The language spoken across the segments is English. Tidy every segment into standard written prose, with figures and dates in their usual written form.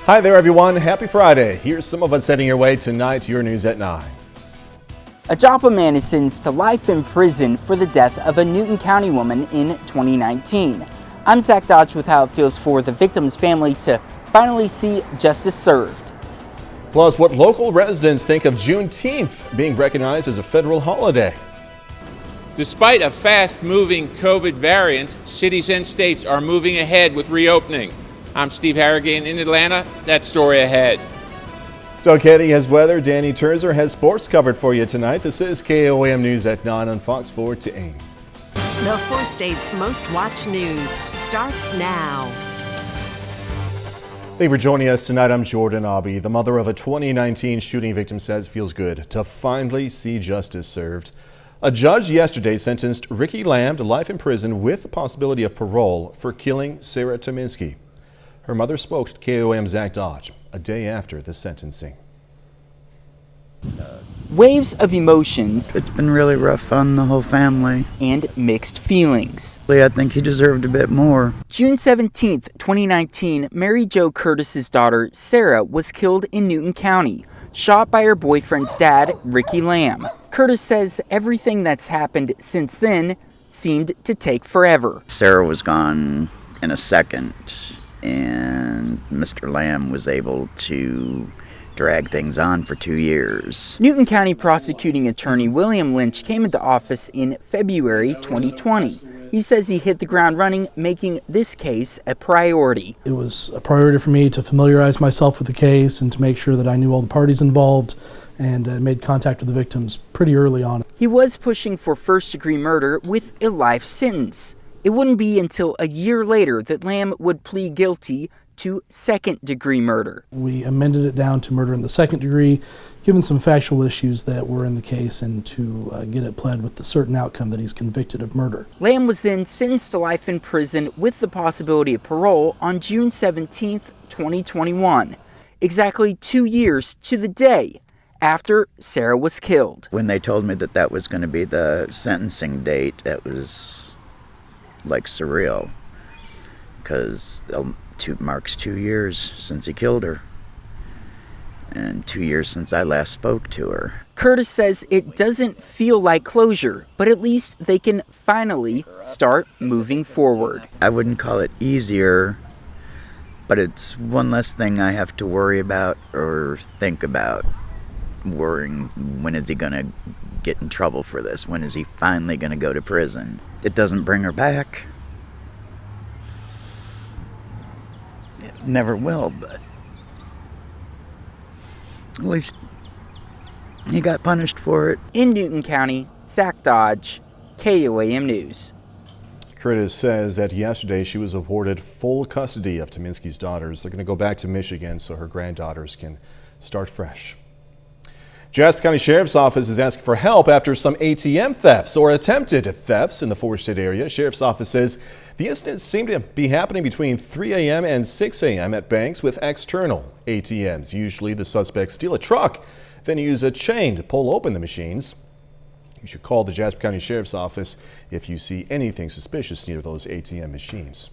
Hi there, everyone. Happy Friday. Here's some of what's heading your way tonight. Your news at 9. A Joppa man is sentenced to life in prison for the death of a Newton County woman in 2019. I'm Zach Dodge with how it feels for the victim's family to finally see justice served. Plus, what local residents think of Juneteenth being recognized as a federal holiday. Despite a fast-moving COVID variant, cities and states are moving ahead with reopening. I'm Steve Harrigan in Atlanta. That story ahead. Doug Heddy has weather. Danny Terzer has sports covered for you tonight. This is KOAM News at 9 on Fox 4 to 8. The 4 states' most watched news starts now. Thank you for joining us tonight. I'm Jordan Abbey. The mother of a 2019 shooting victim says feels good to finally see justice served. A judge yesterday sentenced Ricky Lamb to life in prison with the possibility of parole for killing Sarah Tominski. Her mother spoke to KOAM's Zach Dodge a day after the sentencing. Waves of emotions. It's been really rough on the whole family. And mixed feelings. I think he deserved a bit more. June 17th, 2019, Mary Jo Curtis's daughter, Sarah, was killed in Newton County, shot by her boyfriend's dad, Ricky Lamb. Curtis says everything that's happened since then seemed to take forever. Sarah was gone in a second, and Mr. Lamb was able to drag things on for 2 years. Newton County prosecuting attorney William Lynch came into office in February 2020. He says he hit the ground running, making this case a priority. It was a priority for me to familiarize myself with the case and to make sure that I knew all the parties involved and made contact with the victims pretty early on. He was pushing for first-degree murder with a life sentence. It wouldn't be until a year later that Lamb would plead guilty to second-degree murder. We amended it down to murder in the second degree, given some factual issues that were in the case, and to get it pled with the certain outcome that he's convicted of murder. Lamb was then sentenced to life in prison with the possibility of parole on June 17th, 2021, exactly 2 years to the day after Sarah was killed. When they told me that that was going to be the sentencing date, it was like surreal, because marks 2 years since he killed her, and 2 years since I last spoke to her. Curtis says it doesn't feel like closure, but at least they can finally start moving forward. I wouldn't call it easier, but it's one less thing I have to worry about or think about. Worrying, when is he going to get in trouble for this? When is he finally going to go to prison? It doesn't bring her back. It never will, but at least he got punished for it. In Newton County, Zach Dodge, KOAM News. Curtis says that yesterday she was awarded full custody of Tominski's daughters. They're going to go back to Michigan so her granddaughters can start fresh. Jasper County Sheriff's Office is asking for help after some ATM thefts or attempted thefts in the four-state area. Sheriff's Office says the incidents seem to be happening between 3 a.m. and 6 a.m. at banks with external ATMs. Usually the suspects steal a truck, then use a chain to pull open the machines. You should call the Jasper County Sheriff's Office if you see anything suspicious near those ATM machines.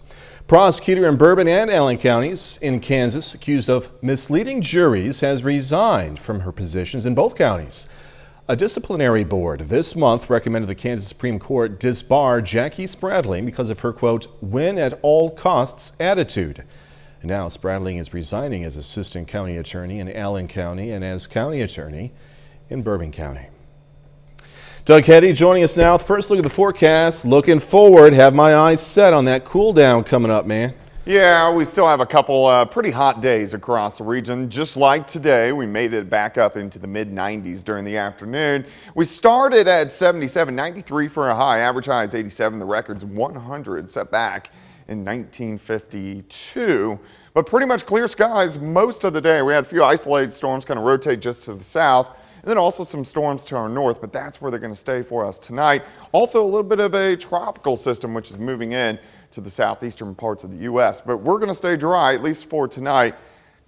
Prosecutor in Bourbon and Allen counties in Kansas accused of misleading juries has resigned from her positions in both counties. A disciplinary board this month recommended the Kansas Supreme Court disbar Jackie Spradling because of her, quote, win at all costs attitude. And now Spradling is resigning as assistant county attorney in Allen County and as county attorney in Bourbon County. Doug Heddy joining us now. First look at the forecast. Looking forward, have my eyes set on that cool down coming up, man. Yeah, we still have a couple pretty hot days across the region. Just like today, we made it back up into the mid-90s during the afternoon. We started at 77, 93 for a high. Average high is 87. The record's 100 set back in 1952. But pretty much clear skies most of the day. We had a few isolated storms kind of rotate just to the south. And then also some storms to our north, but that's where they're going to stay for us tonight. Also a little bit of a tropical system, which is moving in to the southeastern parts of the U.S. But we're going to stay dry, at least for tonight.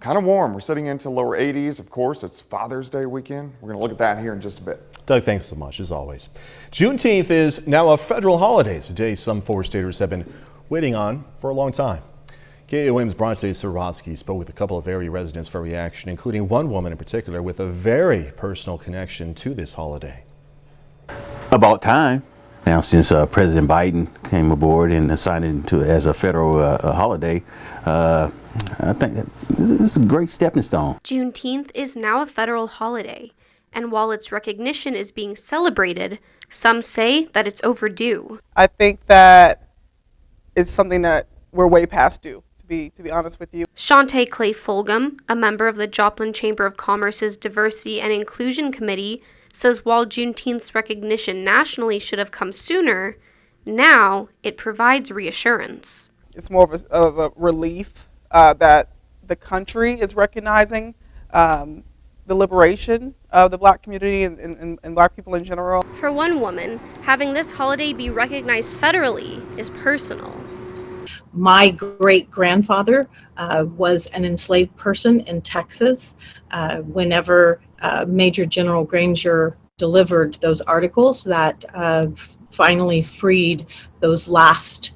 Kind of warm. We're sitting into lower 80s. Of course, it's Father's Day weekend. We're going to look at that here in just a bit. Doug, thanks so much, as always. Juneteenth is now a federal holiday. It's a day some four-staters have been waiting on for a long time. KOM's Bronte Sorotsky spoke with a couple of area residents for reaction, including one woman in particular with a very personal connection to this holiday. About time. Now, since President Biden came aboard and assigned it as a federal holiday, I think this is a great stepping stone. Juneteenth is now a federal holiday, and while its recognition is being celebrated, some say that it's overdue. I think that it's something that we're way past due, to be honest with you. Shantae Clay Fulgham, a member of the Joplin Chamber of Commerce's Diversity and Inclusion Committee, says while Juneteenth's recognition nationally should have come sooner, now it provides reassurance. It's more of a relief that the country is recognizing the liberation of the Black community and Black people in general. For one woman, having this holiday be recognized federally is personal. My great-grandfather was an enslaved person in Texas. Whenever Major General Granger delivered those articles that finally freed those last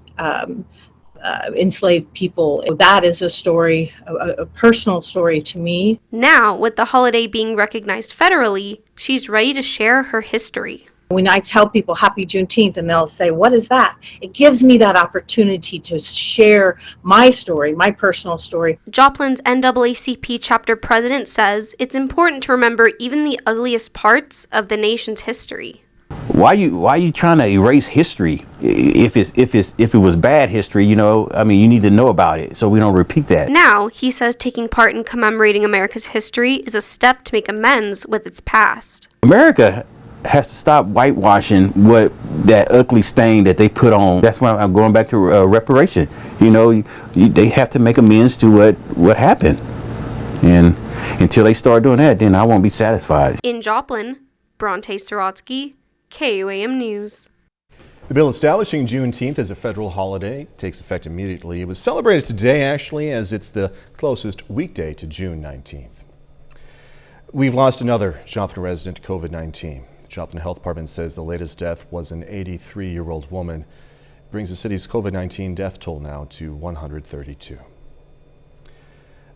enslaved people. That is a story, a personal story to me. Now, with the holiday being recognized federally, she's ready to share her history. When I tell people Happy Juneteenth and they'll say, what is that? It gives me that opportunity to share my story, my personal story. Joplin's NAACP chapter president says it's important to remember even the ugliest parts of the nation's history. Why you trying to erase history? If it was bad history, you need to know about it so we don't repeat that. Now, he says taking part in commemorating America's history is a step to make amends with its past. America has to stop whitewashing that ugly stain that they put on. That's why I'm going back to reparation. They have to make amends to what happened. And until they start doing that, then I won't be satisfied. In Joplin, Bronte Sorotsky, KUAM News. The bill establishing Juneteenth as a federal holiday takes effect immediately. It was celebrated today, actually, as it's the closest weekday to June 19th. We've lost another Joplin resident to COVID-19. The Joplin Health Department says the latest death was an 83-year-old woman. It brings the city's COVID-19 death toll now to 132.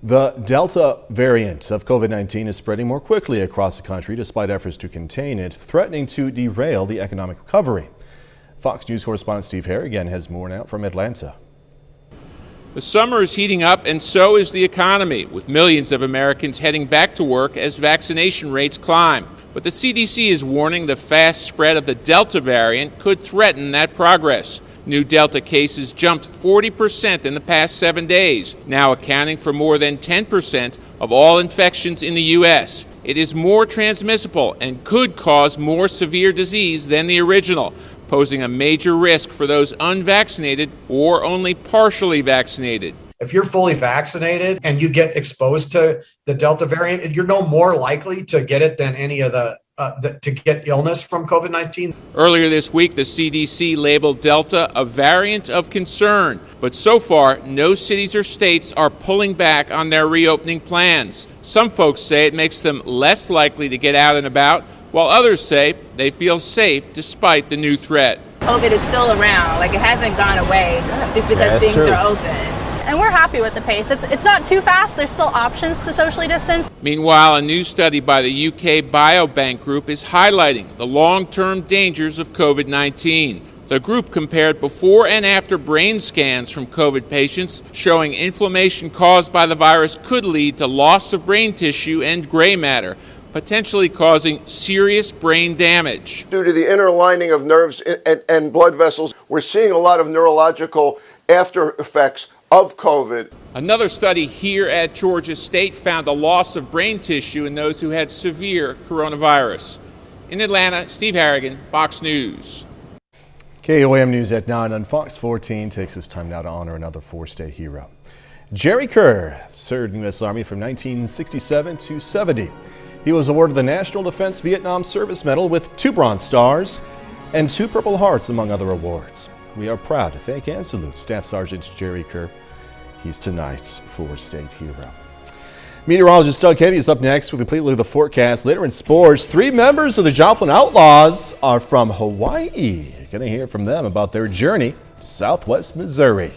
The Delta variant of COVID-19 is spreading more quickly across the country despite efforts to contain it, threatening to derail the economic recovery. Fox News correspondent Steve Harrigan has more now from Atlanta. The summer is heating up, and so is the economy, with millions of Americans heading back to work as vaccination rates climb. But the CDC is warning the fast spread of the Delta variant could threaten that progress. New Delta cases jumped 40% in the past 7 days, now accounting for more than 10% of all infections in the U.S. It is more transmissible and could cause more severe disease than the original, posing a major risk for those unvaccinated or only partially vaccinated. If you're fully vaccinated and you get exposed to the Delta variant, you're no more likely to get it than any of to get illness from COVID-19. Earlier this week, the CDC labeled Delta a variant of concern, but so far, no cities or states are pulling back on their reopening plans. Some folks say it makes them less likely to get out and about, while others say they feel safe despite the new threat. COVID is still around, like it hasn't gone away just because things are open. And we're happy with the pace. It's not too fast. There's still options to socially distance. Meanwhile, a new study by the UK Biobank Group is highlighting the long-term dangers of COVID-19. The group compared before and after brain scans from COVID patients showing inflammation caused by the virus could lead to loss of brain tissue and gray matter, potentially causing serious brain damage. Due to the inner lining of nerves and blood vessels, we're seeing a lot of neurological after effects of COVID. Another study here at Georgia State found a loss of brain tissue in those who had severe coronavirus. In Atlanta, Steve Harrigan, Fox News. KOAM News at 9 on Fox 14 takes us time now to honor another four-state hero. Jerry Kerr served in the U.S. Army from 1967 to 70. He was awarded the National Defense Vietnam Service Medal with 2 Bronze Stars and 2 Purple Hearts, among other awards. We are proud to thank and salute Staff Sergeant Jerry Kerr. He's tonight's four-state hero. Meteorologist Doug Cady is up next with a complete look at the forecast. Later in sports, 3 members of the Joplin Outlaws are from Hawaii. You're going to hear from them about their journey to Southwest Missouri.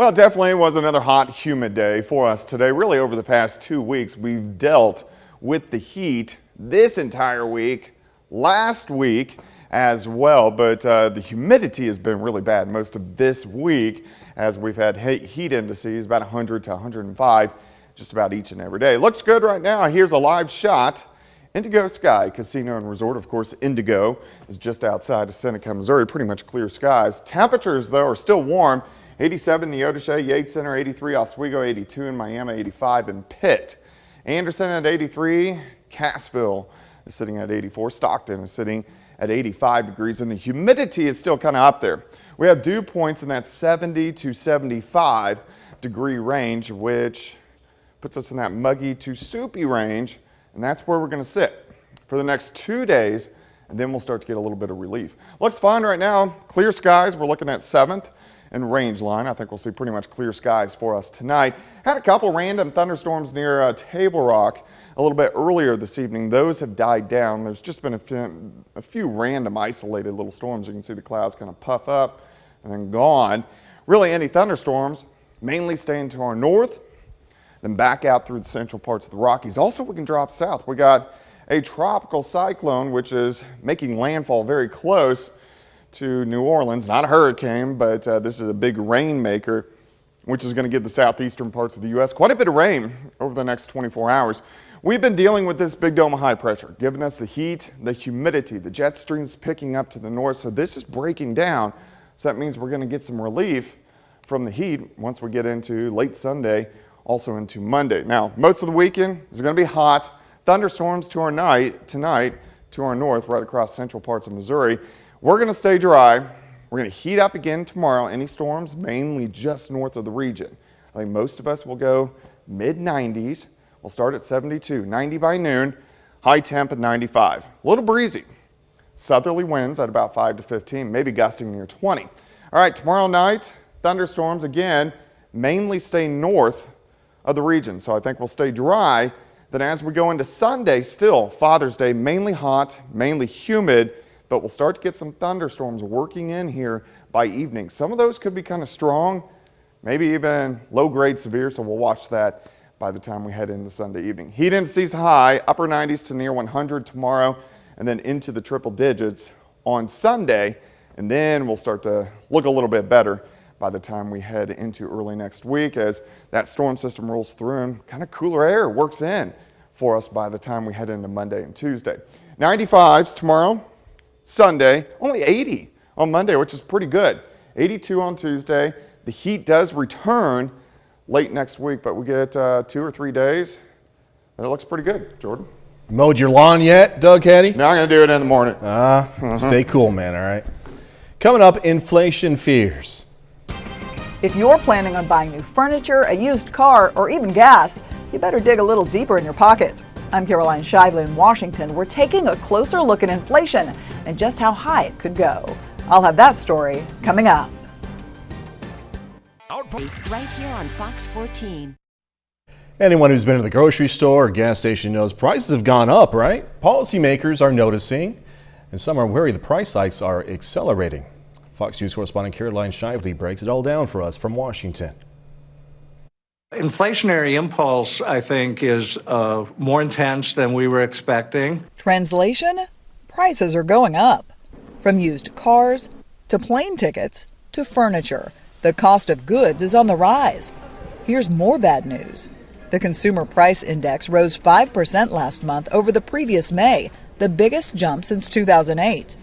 Well, it definitely was another hot, humid day for us today. Really, over the past 2 weeks, we've dealt with the heat this entire week, last week as well, but the humidity has been really bad most of this week as we've had heat indices about 100 to 105 just about each and every day. Looks good right now. Here's a live shot. Indigo Sky Casino and Resort, of course, Indigo is just outside of Seneca, Missouri. Pretty much clear skies. Temperatures, though, are still warm. 87 in Neodesha, Yates Center 83, Oswego 82, and Miami 85 in Pitt. Anderson at 83, Cassville is sitting at 84, Stockton is sitting at 85 degrees, and the humidity is still kind of up there. We have dew points in that 70 to 75 degree range, which puts us in that muggy to soupy range, and that's where we're going to sit for the next 2 days, and then we'll start to get a little bit of relief. Looks fine right now. Clear skies. We're looking at 7th and range line. I think we'll see pretty much clear skies for us tonight. Had a couple random thunderstorms near Table Rock a little bit earlier this evening. Those have died down. There's just been a few random isolated little storms. You can see the clouds kind of puff up and then gone. Really, any thunderstorms mainly staying to our north, then back out through the central parts of the Rockies. Also, we can drop south. We got a tropical cyclone, which is making landfall very close to New Orleans. Not a hurricane, but this is a big rainmaker, which is going to give the southeastern parts of the U.S. quite a bit of rain over the next 24 hours. We've been dealing with this big dome of high pressure, giving us the heat, the humidity, the jet streams picking up to the north. So this is breaking down. So that means we're going to get some relief from the heat once we get into late Sunday, also into Monday. Now, most of the weekend is going to be hot. Thunderstorms to our tonight to our north, right across central parts of Missouri. We're going to stay dry. We're going to heat up again tomorrow. Any storms mainly just north of the region. I think most of us will go mid-90s. We'll start at 72, 90 by noon, high temp at 95. A little breezy. Southerly winds at about 5 to 15, maybe gusting near 20. All right, tomorrow night, thunderstorms again, mainly stay north of the region. So I think we'll stay dry. Then as we go into Sunday, still Father's Day, mainly hot, mainly humid, but we'll start to get some thunderstorms working in here by evening. Some of those could be kind of strong, maybe even low-grade severe, so we'll watch that by the time we head into Sunday evening. Heat indices high, upper 90s to near 100 tomorrow, and then into the triple digits on Sunday, and then we'll start to look a little bit better by the time we head into early next week as that storm system rolls through and kind of cooler air works in for us by the time we head into Monday and Tuesday. 95s tomorrow, Sunday, only 80 on Monday, which is pretty good. 82 on Tuesday. The heat does return late next week, but we get 2 or 3 days, and it looks pretty good. Jordan? Mowed your lawn yet, Doug Caddy? No, I'm going to do it in the morning. Stay cool, man, all right? Coming up, inflation fears. If you're planning on buying new furniture, a used car, or even gas, you better dig a little deeper in your pocket. I'm Caroline Shively in Washington. We're taking a closer look at inflation and just how high it could go. I'll have that story coming up. Right here on Fox 14. Anyone who's been to the grocery store or gas station knows prices have gone up, right? Policymakers are noticing, and some are worried the price hikes are accelerating. Fox News correspondent Caroline Shively breaks it all down for us from Washington. Inflationary impulse, I think, is more intense than we were expecting. Translation? Prices are going up. From used cars to plane tickets to furniture, the cost of goods is on the rise. Here's more bad news. The Consumer Price Index rose 5% last month over the previous May, the biggest jump since 2008.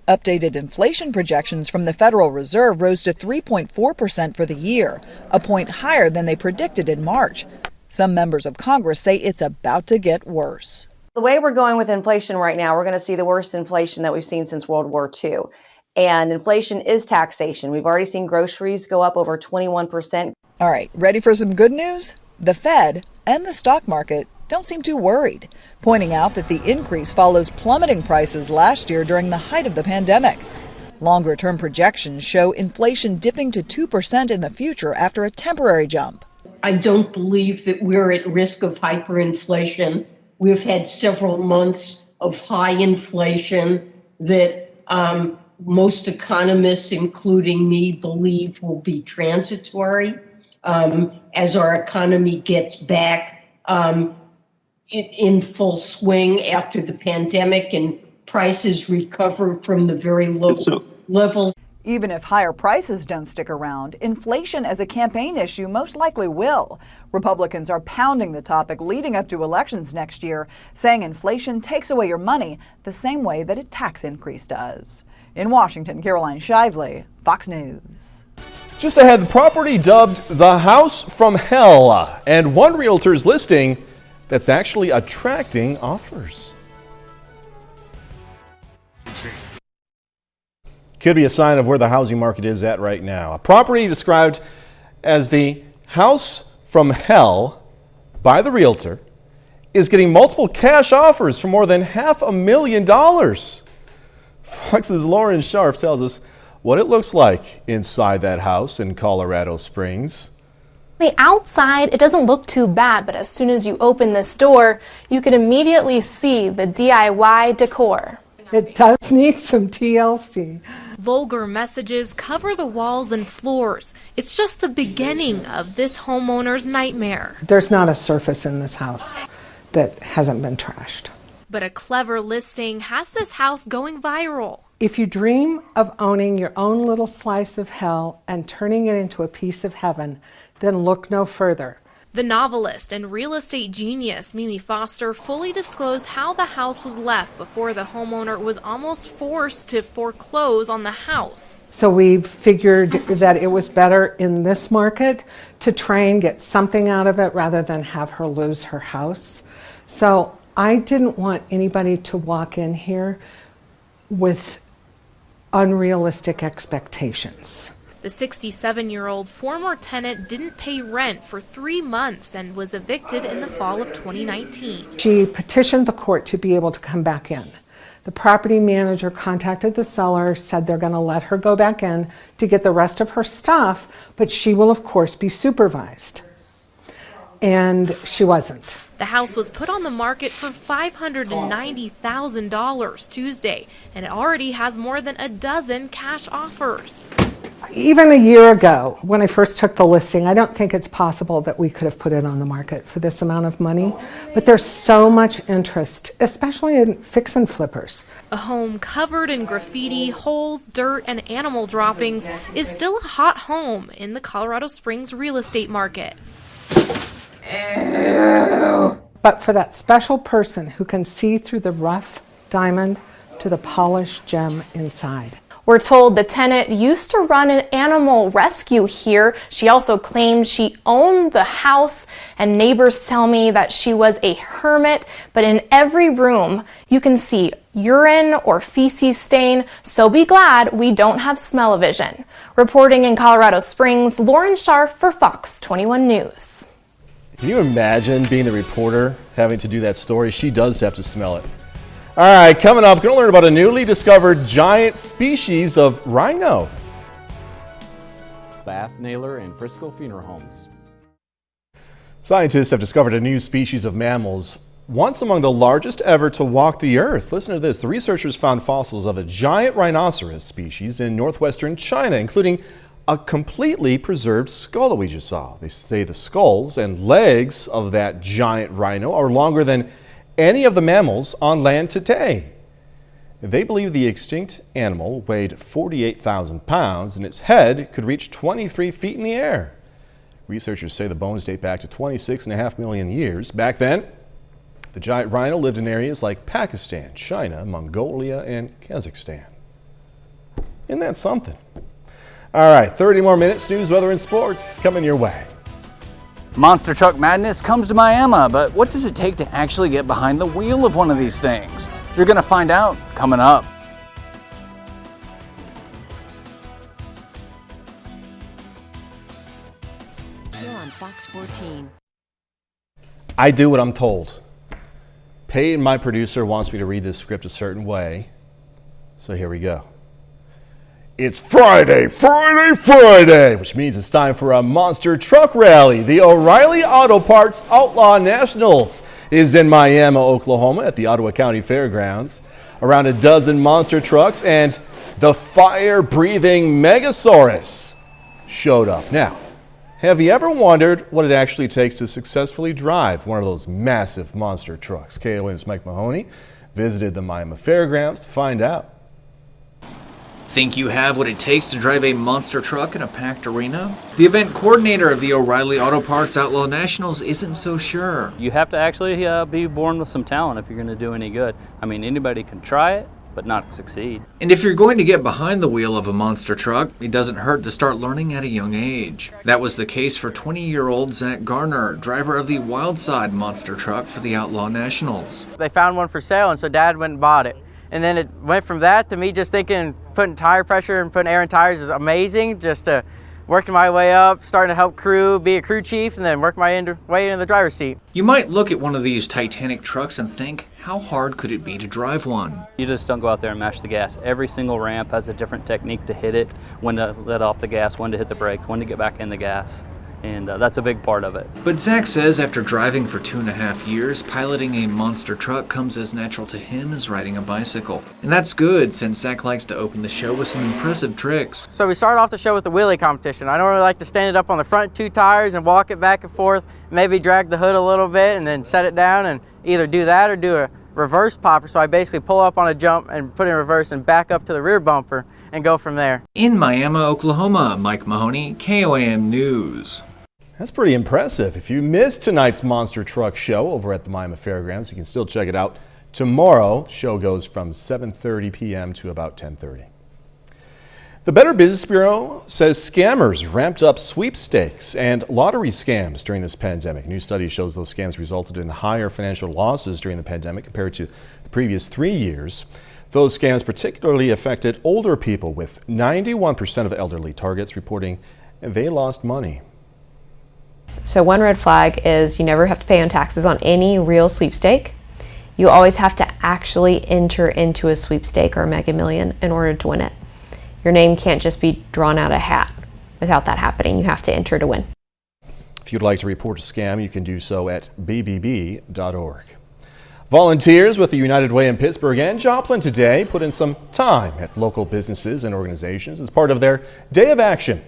Updated inflation projections from the Federal Reserve rose to 3.4% for the year, a point higher than they predicted in March. Some members of Congress say it's about to get worse. The way we're going with inflation right now, we're going to see the worst inflation that we've seen since World War II. And inflation is taxation. We've already seen groceries go up over 21%. All right, ready for some good news? The Fed and the stock market don't seem too worried, pointing out that the increase follows plummeting prices last year during the height of the pandemic. Longer-term projections show inflation dipping to 2% in the future after a temporary jump. I don't believe that we're at risk of hyperinflation. We've had several months of high inflation that most economists, including me, believe will be transitory as our economy gets back in full swing after the pandemic and prices recover from the very low levels. Even if higher prices don't stick around, inflation as a campaign issue most likely will. Republicans are pounding the topic leading up to elections next year, saying inflation takes away your money the same way that a tax increase does. In Washington, Caroline Shively, Fox News. Just ahead, the property dubbed the House from Hell, and one realtor's listing that's actually attracting offers. Could be a sign of where the housing market is at right now. A property described as the House from Hell by the realtor is getting multiple cash offers for more than $500,000. Fox's Lauren Scharf tells us what it looks like inside that house in Colorado Springs. The outside, it doesn't look too bad, but as soon as you open this door, you can immediately see the DIY decor. It does need some TLC. Vulgar messages cover the walls and floors. It's just the beginning of this homeowner's nightmare. There's not a surface in this house that hasn't been trashed. But a clever listing has this house going viral. If you dream of owning your own little slice of hell and turning it into a piece of heaven, then look no further. The novelist and real estate genius Mimi Foster fully disclosed how the house was left before the homeowner was almost forced to foreclose on the house. So we figured that it was better in this market to try and get something out of it rather than have her lose her house. So I didn't want anybody to walk in here with unrealistic expectations. The 67-year-old former tenant didn't pay rent for 3 months and was evicted in the fall of 2019. She petitioned the court to be able to come back in. The property manager contacted the seller, said they're going to let her go back in to get the rest of her stuff, but she will, of course, be supervised. And she wasn't. The house was put on the market for $590,000 Tuesday, and it already has more than a dozen cash offers. Even a year ago, when I first took the listing, I don't think it's possible that we could have put it on the market for this amount of money. But there's so much interest, especially in fix and flippers. A home covered in graffiti, holes, dirt, and animal droppings is still a hot home in the Colorado Springs real estate market. But for that special person who can see through the rough diamond to the polished gem inside. We're told the tenant used to run an animal rescue here. She also claimed she owned the house, and neighbors tell me that she was a hermit. But in every room, you can see urine or feces stain, so be glad we don't have smell-o-vision. Reporting in Colorado Springs, Lauren Scharf for Fox 21 News. Can you imagine being the reporter having to do that story? She does have to smell it. All right, coming up, going to learn about a newly discovered giant species of rhino. Bath, Naylor, and Frisco Funeral Homes. Scientists have discovered a new species of mammals, once among the largest ever to walk the earth. Listen to this. The researchers found fossils of a giant rhinoceros species in northwestern China, including a completely preserved skull that we just saw. They say the skulls and legs of that giant rhino are longer than any of the mammals on land today. They believe the extinct animal weighed 48,000 pounds and its head could reach 23 feet in the air. Researchers say the bones date back to 26.5 million years. Back then, the giant rhino lived in areas like Pakistan, China, Mongolia, and Kazakhstan. Isn't that something? All right, 30 more minutes, news, weather, and sports coming your way. Monster truck madness comes to Miami, but what does it take to actually get behind the wheel of one of these things? You're going to find out coming up. You're on Fox 14. I do what I'm told. Peyton, my producer, wants me to read this script a certain way, so here we go. It's Friday, which means it's time for a monster truck rally. The O'Reilly Auto Parts Outlaw Nationals is in Miami, Oklahoma at the Ottawa County Fairgrounds. Around a dozen monster trucks and the fire-breathing Megasaurus showed up. Now, have you ever wondered what it actually takes to successfully drive one of those massive monster trucks? KON's Mike Mahoney visited the Miami Fairgrounds to find out. Think you have what it takes to drive a monster truck in a packed arena? The event coordinator of the O'Reilly Auto Parts Outlaw Nationals isn't so sure. You have to actually be born with some talent if you're going to do any good. I mean, anybody can try it, but not succeed. And if you're going to get behind the wheel of a monster truck, it doesn't hurt to start learning at a young age. That was the case for 20-year-old Zach Garner, driver of the Wildside monster truck for the Outlaw Nationals. They found one for sale, and so Dad went and bought it. And then it went from that to me just thinking putting tire pressure and putting air in tires is amazing, just working my way up, starting to help crew, be a crew chief, and then work my way into the driver's seat. You might look at one of these Titanic trucks and think, how hard could it be to drive one? You just don't go out there and mash the gas. Every single ramp has a different technique to hit it, when to let off the gas, when to hit the brakes, when to get back in the gas. And that's a big part of it. But Zach says after driving for 2.5 years, piloting a monster truck comes as natural to him as riding a bicycle. And that's good, since Zach likes to open the show with some impressive tricks. So we started off the show with the wheelie competition. I normally like to stand it up on the front 2 tires and walk it back and forth, maybe drag the hood a little bit and then set it down and either do that or do a reverse popper. So I basically pull up on a jump and put in reverse and back up to the rear bumper and go from there. In Miami, Oklahoma, Mike Mahoney, KOAM News. That's pretty impressive. If you missed tonight's monster truck show over at the Miami Fairgrounds, you can still check it out tomorrow. The show goes from 7:30 p.m. to about 10:30. The Better Business Bureau says scammers ramped up sweepstakes and lottery scams during this pandemic. New study shows those scams resulted in higher financial losses during the pandemic compared to the previous 3 years. Those scams particularly affected older people, with 91% of elderly targets reporting they lost money. So one red flag is you never have to pay on taxes on any real sweepstake. You always have to actually enter into a sweepstake or a Mega Million in order to win it. Your name can't just be drawn out of a hat without that happening. You have to enter to win. If you'd like to report a scam, you can do so at bbb.org. Volunteers with the United Way in Pittsburgh and Joplin today put in some time at local businesses and organizations as part of their Day of Action.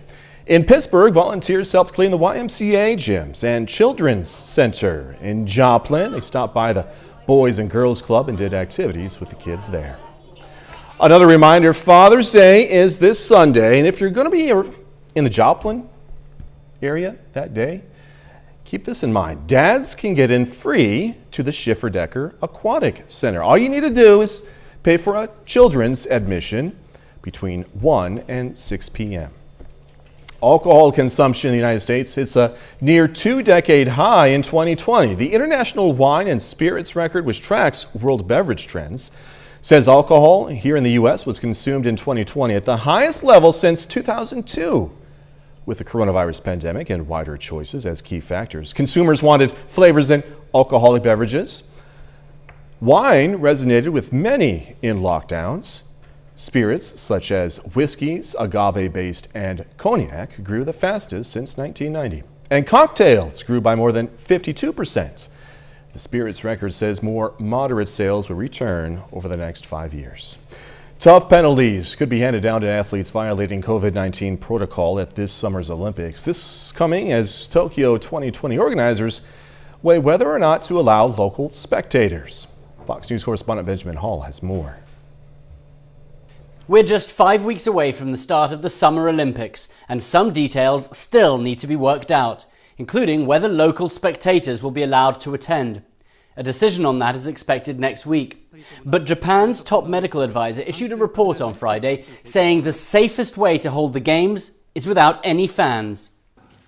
In Pittsburgh, volunteers helped clean the YMCA gyms and Children's Center. In Joplin, they stopped by the Boys and Girls Club and did activities with the kids there. Another reminder, Father's Day is this Sunday, and if you're going to be in the Joplin area that day, keep this in mind. Dads can get in free to the Schifferdecker Aquatic Center. All you need to do is pay for a children's admission between 1 and 6 p.m. Alcohol consumption in the United States hits a near 2-decade high in 2020. The International Wine and Spirits Record, which tracks world beverage trends, says alcohol here in the U.S. was consumed in 2020 at the highest level since 2002. With the coronavirus pandemic and wider choices as key factors, consumers wanted flavors in alcoholic beverages. Wine resonated with many in lockdowns. Spirits such as whiskeys, agave-based, and cognac grew the fastest since 1990. And cocktails grew by more than 52%. The Spirits record says more moderate sales will return over the next 5 years. Tough penalties could be handed down to athletes violating COVID-19 protocol at this summer's Olympics. This coming as Tokyo 2020 organizers weigh whether or not to allow local spectators. Fox News correspondent Benjamin Hall has more. We're just 5 weeks away from the start of the Summer Olympics, and some details still need to be worked out, including whether local spectators will be allowed to attend. A decision on that is expected next week. But Japan's top medical advisor issued a report on Friday saying the safest way to hold the Games is without any fans.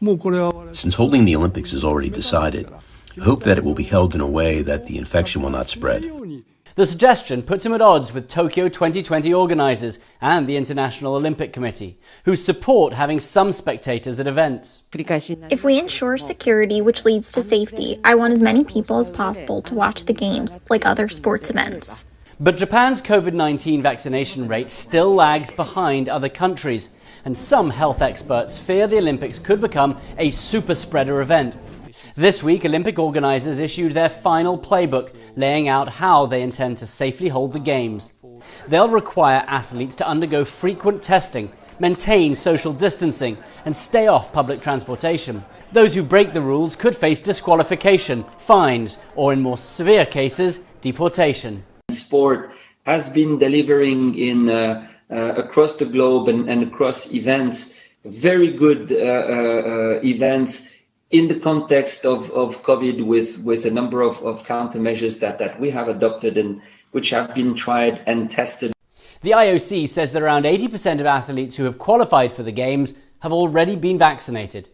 Since holding the Olympics is already decided, I hope that it will be held in a way that the infection will not spread. The suggestion puts him at odds with Tokyo 2020 organisers and the International Olympic Committee, who support having some spectators at events. If we ensure security, which leads to safety, I want as many people as possible to watch the Games, like other sports events. But Japan's COVID-19 vaccination rate still lags behind other countries, and some health experts fear the Olympics could become a super spreader event. This week, Olympic organisers issued their final playbook, laying out how they intend to safely hold the Games. They'll require athletes to undergo frequent testing, maintain social distancing, and stay off public transportation. Those who break the rules could face disqualification, fines, or in more severe cases, deportation. Sport has been delivering in across the globe and across events, very good events in the context of COVID with a number of countermeasures that we have adopted and which have been tried and tested. The IOC says that around 80% of athletes who have qualified for the Games have already been vaccinated.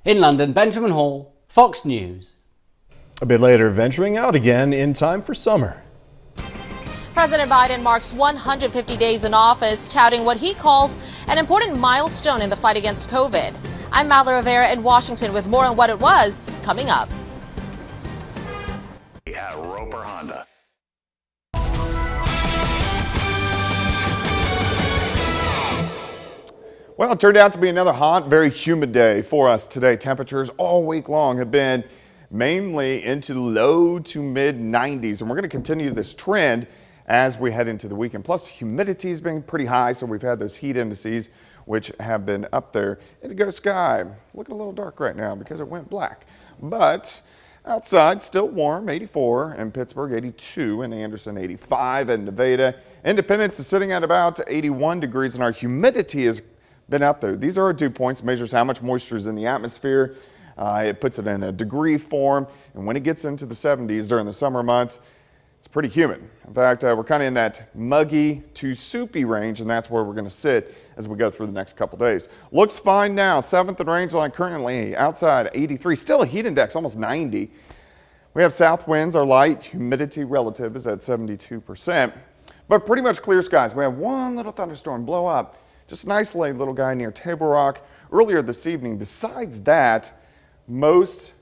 In London, Benjamin Hall, Fox News. A bit later, venturing out again in time for summer. President Biden marks 150 days in office, touting what he calls an important milestone in the fight against COVID. I'm Mallory Rivera in Washington with more on what it was coming up. At Roper Honda. Well, it turned out to be another hot, very humid day for us today. Temperatures all week long have been mainly into low to mid 90s, and we're going to continue this trend as we head into the weekend. Plus, humidity has been pretty high, so we've had those heat indices which have been up there. Indigo sky looking a little dark right now because it went black, but outside still warm, 84 in Pittsburgh, 82 in Anderson, 85 in Nevada. Independence is sitting at about 81 degrees, and our humidity has been up there. These are our dew points, measures how much moisture is in the atmosphere. It puts it in a degree form, and when it gets into the 70s during the summer months, it's pretty humid. In fact, we're kind of in that muggy to soupy range, and that's where we're going to sit as we go through the next couple days. Looks fine now. 7th and Rangeline currently outside 83. Still a heat index, almost 90. We have south winds are light. Humidity relative is at 72%. But pretty much clear skies. We have one little thunderstorm blow up. Just an isolated little guy near Table Rock earlier this evening. Besides that, most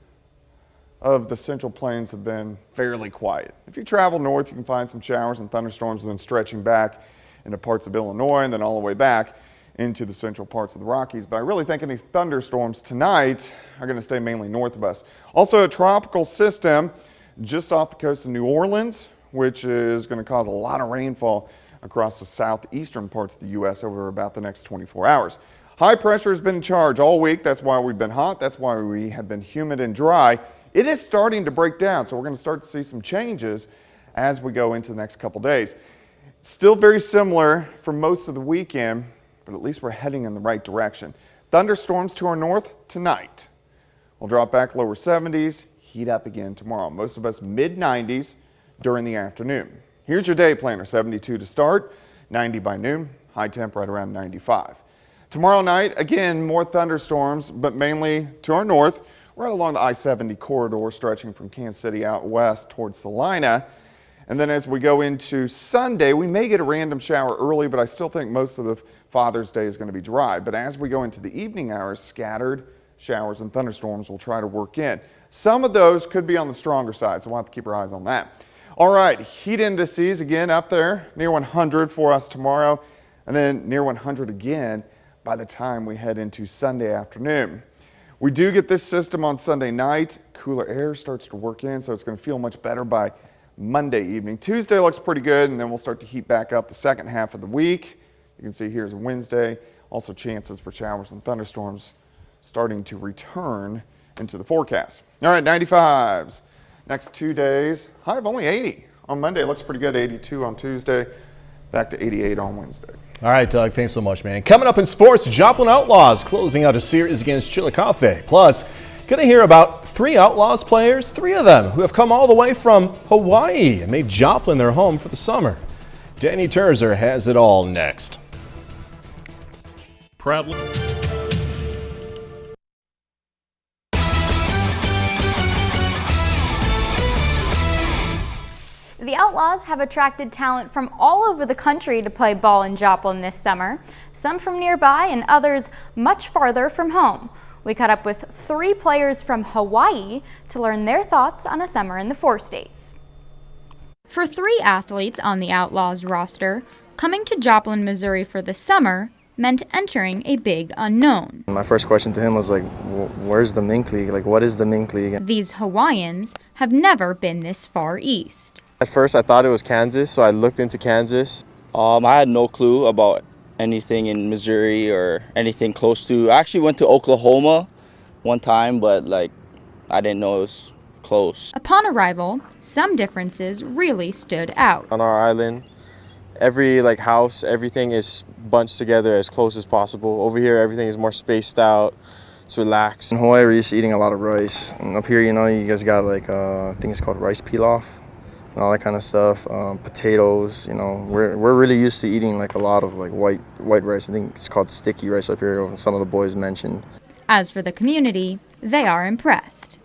of the Central Plains have been fairly quiet. If you travel north, you can find some showers and thunderstorms, and then stretching back into parts of Illinois and then all the way back into the central parts of the Rockies. But I really think these thunderstorms tonight are going to stay mainly north of us. Also, a tropical system just off the coast of New Orleans, which is going to cause a lot of rainfall across the southeastern parts of the U.S. over about the next 24 hours. High pressure has been in charge all week. That's why we've been hot. That's why we have been humid and dry. It is starting to break down, so we're going to start to see some changes as we go into the next couple days. Still very similar for most of the weekend, but at least we're heading in the right direction. Thunderstorms to our north tonight. We'll drop back lower 70s, heat up again tomorrow. Most of us mid 90s during the afternoon. Here's your day planner. 72 to start, 90 by noon, high temp right around 95. Tomorrow night, again, more thunderstorms, but mainly to our north, right along the I-70 corridor stretching from Kansas City out west towards Salina. And then as we go into Sunday, we may get a random shower early, but I still think most of the Father's Day is going to be dry. But as we go into the evening hours, scattered showers and thunderstorms will try to work in. Some of those could be on the stronger side, so we'll have to keep our eyes on that. All right, heat indices again up there, near 100 for us tomorrow, and then near 100 again by the time we head into Sunday afternoon. We do get this system on Sunday night. Cooler air starts to work in, so it's going to feel much better by Monday evening. Tuesday looks pretty good, and then we'll start to heat back up the second half of the week. You can see here's Wednesday. Also chances for showers and thunderstorms starting to return into the forecast. All right, 95s. Next 2 days, high of only 80. On Monday, it looks pretty good. 82 on Tuesday, back to 88 on Wednesday. All right, Doug, thanks so much, man. Coming up in sports, Joplin Outlaws closing out a series against Chillicothe. Plus, going to hear about 3 Outlaws players, 3 of them who have come all the way from Hawaii and made Joplin their home for the summer. Danny Terzer has it all next. Proudly. The Outlaws have attracted talent from all over the country to play ball in Joplin this summer, some from nearby and others much farther from home. We caught up with 3 players from Hawaii to learn their thoughts on a summer in the 4 states. For 3 athletes on the Outlaws roster, coming to Joplin, Missouri for the summer meant entering a big unknown. My first question to him was like, where's the Mink League? Like, what is the Mink League? These Hawaiians have never been this far east. At first I thought it was Kansas, so I looked into Kansas. I had no clue about anything in Missouri or anything close to. I actually went to Oklahoma one time, but like I didn't know it was close. Upon arrival, some differences really stood out. On our island, every house, everything is bunched together as close as possible. Over here, everything is more spaced out. It's relaxed. In Hawaii, we're used to eating a lot of rice. And up here, you guys got I think it's called rice pilaf and all that kind of stuff. Potatoes, we're really used to eating a lot of white rice. I think it's called sticky rice up here. Some of the boys mentioned. As for the community, they are impressed.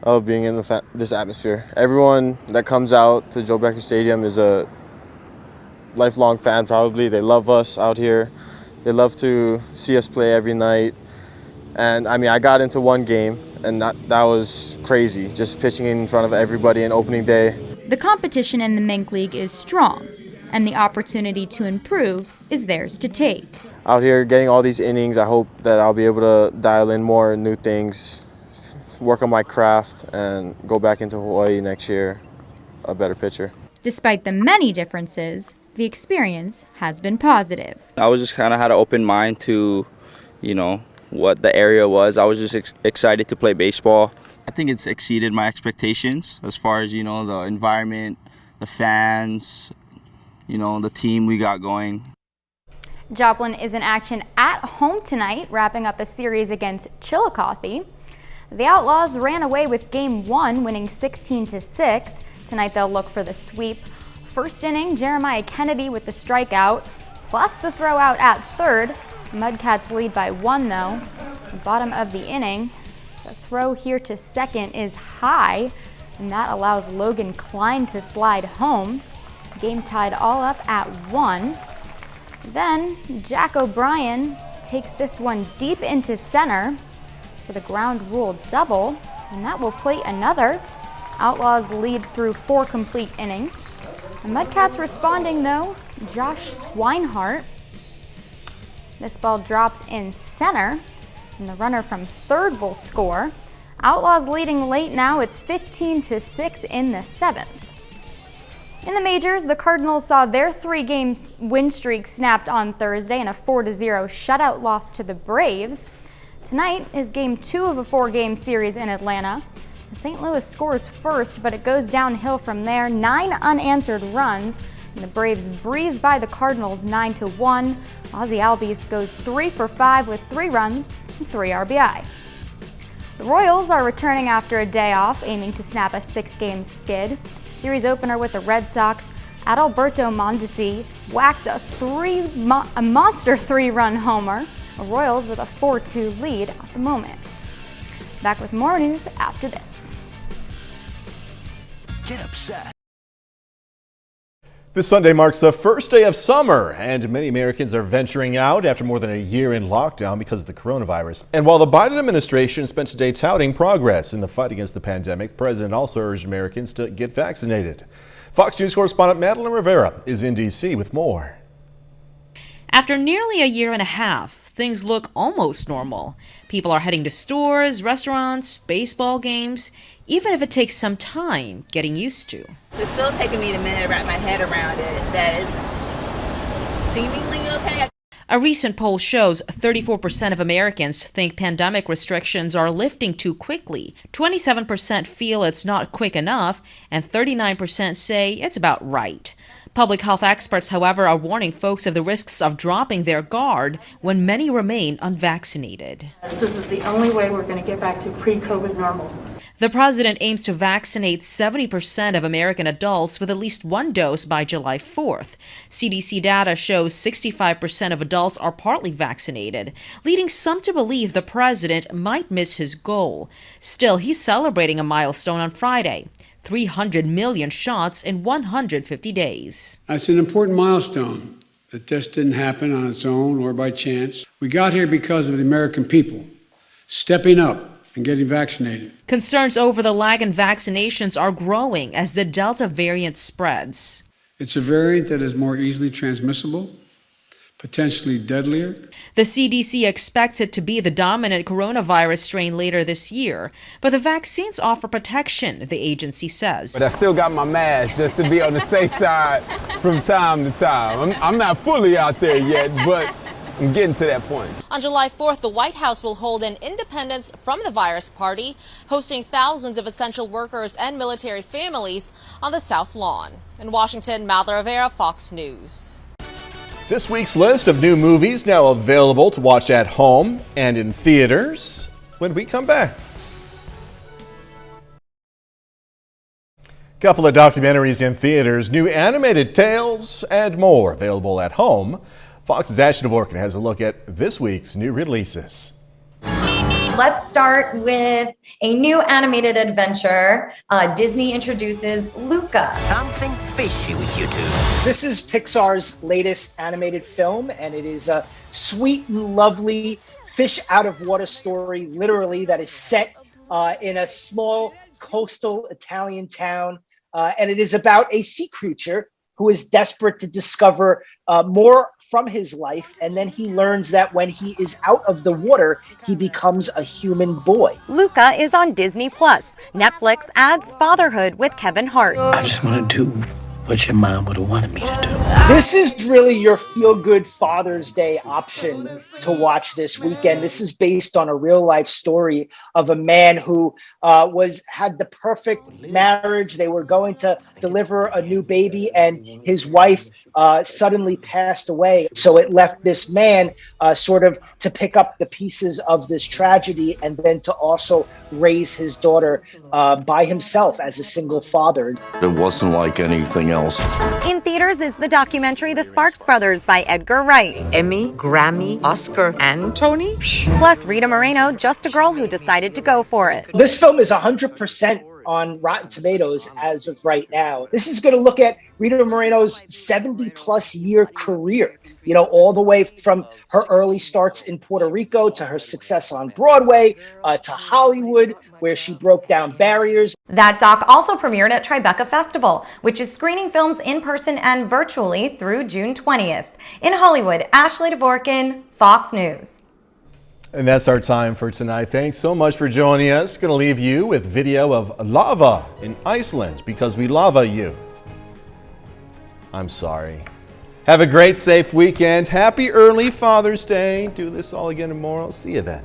Of being in this atmosphere. Everyone that comes out to Joe Becker Stadium is a lifelong fan probably. They love us out here. They love to see us play every night. And I got into one game and that was crazy, just pitching in front of everybody on opening day. The competition in the Mink League is strong, and the opportunity to improve is theirs to take. Out here getting all these innings, I hope that I'll be able to dial in more new things, work on my craft, and go back into Hawaii next year a better pitcher. Despite the many differences, the experience has been positive. I was just kind of had an open mind to, what the area was. I was just excited to play baseball. I think it's exceeded my expectations as far as, the environment, the fans, the team we got going. Joplin is in action at home tonight, wrapping up a series against Chillicothe. The Outlaws ran away with Game 1, winning 16-6. Tonight they'll look for the sweep. First inning, Jeremiah Kennedy with the strikeout, plus the throw out at third. Mudcats lead by 1 though. The bottom of the inning, the throw here to second is high, and that allows Logan Klein to slide home. Game tied all up at 1. Then Jack O'Brien takes this one deep into center for the ground rule double, and that will plate another. Outlaws lead through 4 complete innings. The Mudcats responding though, Josh Swinehart. This ball drops in center, and the runner from third will score. Outlaws leading late now, it's 15-6 in the 7th. In the majors, the Cardinals saw their 3-game win streak snapped on Thursday in a 4-0 shutout loss to the Braves. Tonight is Game 2 of a 4-game series in Atlanta. St. Louis scores first, but it goes downhill from there. 9 unanswered runs, and the Braves breeze by the Cardinals 9-1. Ozzie Albies goes 3 for 5 with 3 runs and 3 RBI. The Royals are returning after a day off, aiming to snap a 6-game skid. Series opener with the Red Sox, Adalberto Mondesi whacks a monster 3-run homer. The Royals with a 4-2 lead at the moment. Back with more news after this. Get upset. This Sunday marks the first day of summer, and many Americans are venturing out after more than a year in lockdown because of the coronavirus. And while the Biden administration spent today touting progress in the fight against the pandemic, the president also urged Americans to get vaccinated. Fox News correspondent Madeline Rivera is in D.C. with more. After nearly a year and a half, things look almost normal. People are heading to stores, restaurants, baseball games, even if it takes some time getting used to. It's still taking me a minute to wrap my head around it, that it's seemingly okay. A recent poll shows 34% of Americans think pandemic restrictions are lifting too quickly. 27% feel it's not quick enough, and 39% say it's about right. Public health experts, however, are warning folks of the risks of dropping their guard when many remain unvaccinated. This is the only way we're going to get back to pre-COVID normal. The president aims to vaccinate 70% of American adults with at least 1 dose by July 4th. CDC data shows 65% of adults are partly vaccinated, leading some to believe the president might miss his goal. Still, he's celebrating a milestone on Friday. 300 million shots in 150 days. That's an important milestone that just didn't happen on its own or by chance. We got here because of the American people stepping up and getting vaccinated. Concerns over the lag in vaccinations are growing as the Delta variant spreads. It's a variant that is more easily transmissible, potentially deadlier. The CDC expects it to be the dominant coronavirus strain later this year, but the vaccines offer protection, the agency says. But I still got my mask just to be on the safe side from time to time. I'm not fully out there yet, but I'm getting to that point. On July 4th, the White House will hold an Independence from the Virus party, hosting thousands of essential workers and military families on the South Lawn. In Washington, Malda Rivera, Fox News. This week's list of new movies now available to watch at home and in theaters when we come back. Couple of documentaries in theaters, new animated tales, and more available at home. Fox's Ashley Dvorkin has a look at this week's new releases. Let's start with a new animated adventure. Disney introduces Luca. Something's fishy with you two. This is Pixar's latest animated film, and it is a sweet and lovely fish out of water story, literally, that is set in a small coastal Italian town. And it is about a sea creature who is desperate to discover more from his life, and then he learns that when he is out of the water, he becomes a human boy. Luca is on Disney+. Netflix adds fatherhood with Kevin Hart. I just want to do what your mom would have wanted me to do. This is really your feel-good Father's Day option to watch this weekend. This is based on a real-life story of a man who had the perfect marriage. They were going to deliver a new baby, and his wife suddenly passed away. So it left this man sort of to pick up the pieces of this tragedy and then to also raise his daughter by himself as a single father. It wasn't like anything else. In theaters is the documentary The Sparks Brothers by Edgar Wright. Emmy, Grammy, Oscar, and Tony? Plus Rita Moreno, just a girl who decided to go for it. This film is 100% on Rotten Tomatoes as of right now. This is going to look at Rita Moreno's 70-plus year career, you know, all the way from her early starts in Puerto Rico to her success on Broadway, to Hollywood, where she broke down barriers. That doc also premiered at Tribeca Festival, which is screening films in person and virtually through June 20th. In Hollywood, Ashley Dvorkin, Fox News. And that's our time for tonight. Thanks so much for joining us. Going to leave you with video of lava in Iceland because we lava you. I'm sorry. Have a great, safe weekend. Happy early Father's Day. Do this all again tomorrow. See you then.